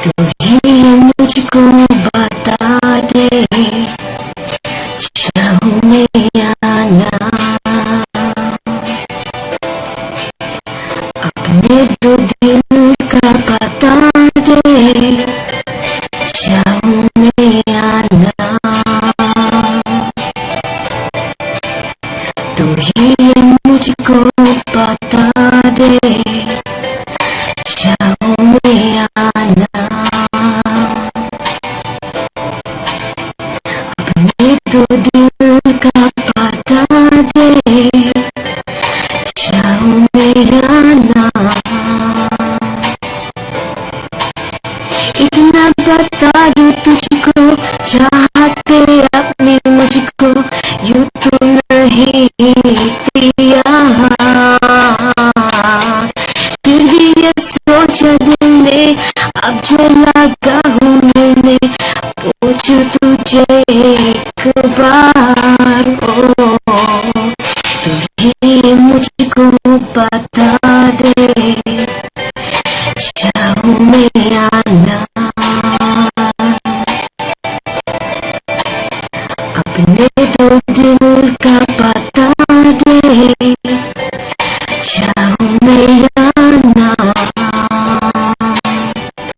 तू ही मुझको बता दे, चाहूं मैं या ना, अपने तो दिल का बता दे, चाहूं मैं या ना। तू ही मुझको बता दे, चाहूं मैं या ना, अपने तो दिल का बता दे, चाहूं मैं या ना। इतना बता दूं तुझको, चाहत पे अपनी मुझको यूं तो नहीं दिया, फिर भी ये सोचा दिल ने, अब जो लगा हूँ मैंने, पूछ तुझे एक बार, ओ तू ही मुझको बता दे, चाहूं मैं या ना, अपने तो दिल का